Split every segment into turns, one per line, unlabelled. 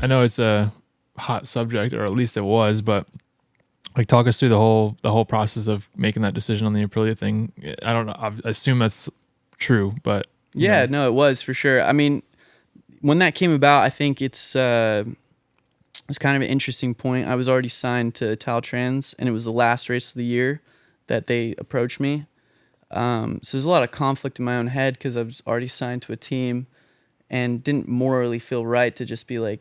I know it's a hot subject, or at least it was, but like talk us through the whole process of making that decision on the Aprilia thing. I don't know. I assume that's true, but
yeah, no, it was for sure. I mean, when that came about, I think it's kind of an interesting point. I was already signed to Caltrans, and it was the last race of the year that they approached me. So there's a lot of conflict in my own head because I was already signed to a team and didn't morally feel right to just be like,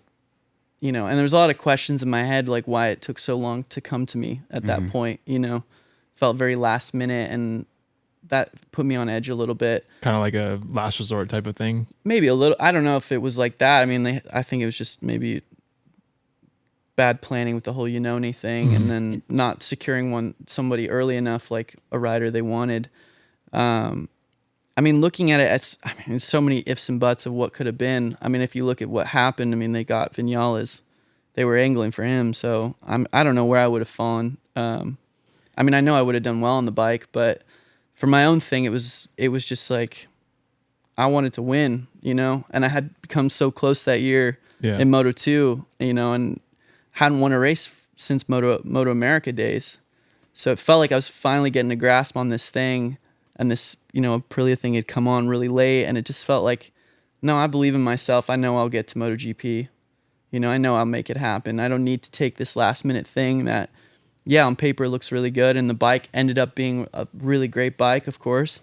and there was a lot of questions in my head, like why it took so long to come to me at that point, felt very last minute, and that put me on edge a little bit.
Kind of like a last resort type of thing.
Maybe a little. I don't know if it was like that. I mean, I think it was just maybe bad planning with the whole Iannone thing, and then not securing somebody early enough, like a rider they wanted. I mean, looking at it, it's so many ifs and buts of what could have been. I mean, if you look at what happened, I mean, they got Vinales. They were angling for him, so I don't know where I would have fallen. I mean, I know I would have done well on the bike, but for my own thing, it was just like I wanted to win, and I had come so close that year in Moto2, and hadn't won a race since Moto America days. So it felt like I was finally getting a grasp on this thing, and this, Aprilia thing had come on really late, and it just felt like, no, I believe in myself. I know I'll get to MotoGP. I know I'll make it happen. I don't need to take this last minute thing that, on paper looks really good, and the bike ended up being a really great bike, of course.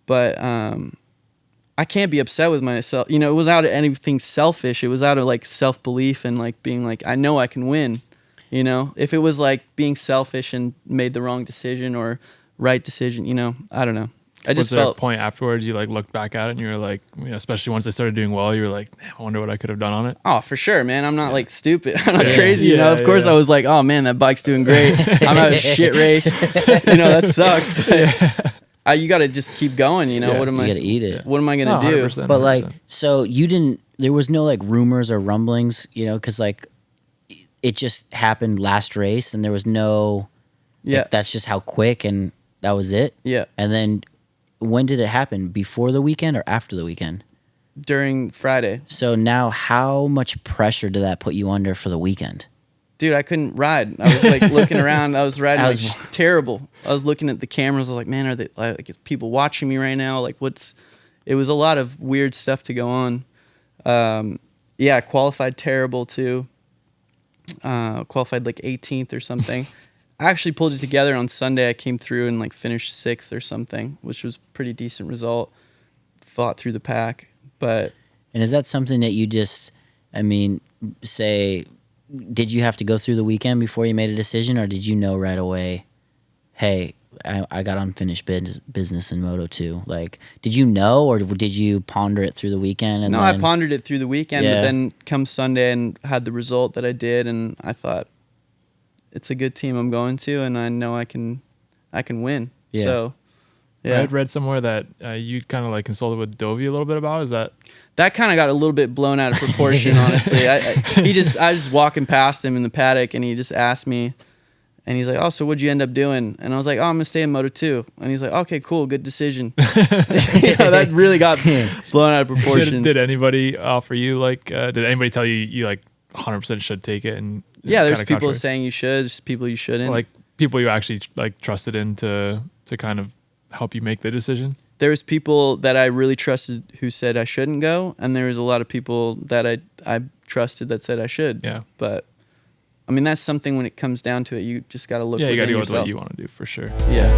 But I can't be upset with myself. It was out of anything selfish. It was out of like self-belief and like being like, I know I can win. If it was like being selfish and made the wrong decision or right decision, I don't know. I just
was there
felt
a point afterwards you like looked back at it and you were like, especially once they started doing well, you were like, I wonder what I could have done on it.
Oh, for sure, man. I'm not like stupid. I'm not crazy. Of course I was like, oh man, that bike's doing great. I'm out of shit race. That sucks. But you got to just keep going. What am
you
I?
got to eat it.
What am I gonna do?
100%,
But like,
100%.
so you didn't. There was no like rumors or rumblings, because like it just happened last race, and there was no.
Yeah.
Like, that's just how quick, and that was it.
Yeah.
And then, when did it happen? Before the weekend or after the weekend?
During Friday.
So now, how much pressure did that put you under for the weekend?
Dude, I couldn't ride. I was like looking around. I was riding like terrible. I was looking at the cameras. I was like, man, are they like is people watching me right now? Like, it was a lot of weird stuff to go on. I qualified terrible too. Qualified like 18th or something. I actually pulled it together on Sunday. I came through and like finished 6th or something, which was a pretty decent result. Fought through the pack, but.
And is that something that you just, say, did you have to go through the weekend before you made a decision, or did you know right away, hey, I got unfinished business in Moto2? Like, did you know, or did you ponder it through the weekend? And
I pondered it through the weekend,
Yeah.
but then come Sunday and had the result that I did, and I thought, it's a good team I'm going to, and I know I can win.
Yeah.
So,
I had read somewhere that you kind of like consulted with Dovey a little bit about. Is that
kind of got a little bit blown out of proportion, honestly. I was walking past him in the paddock, and he just asked me, and he's like, "Oh, so what'd you end up doing?" And I was like, "Oh, I'm gonna stay in Moto2." And he's like, "Okay, cool, good decision." That really got blown out of proportion.
did anybody offer you like? Did anybody tell you like 100% should take it? And
there's people saying you should, there's people you shouldn't.
Like people you actually like trusted in to kind of help you make the decision.
There was people that I really trusted who said I shouldn't go, and there was a lot of people that I trusted that said I should.
Yeah.
But that's something when it comes down to it, you just got to look.
Yeah, you got to go with
yourself.
what you want to do for sure.
Yeah.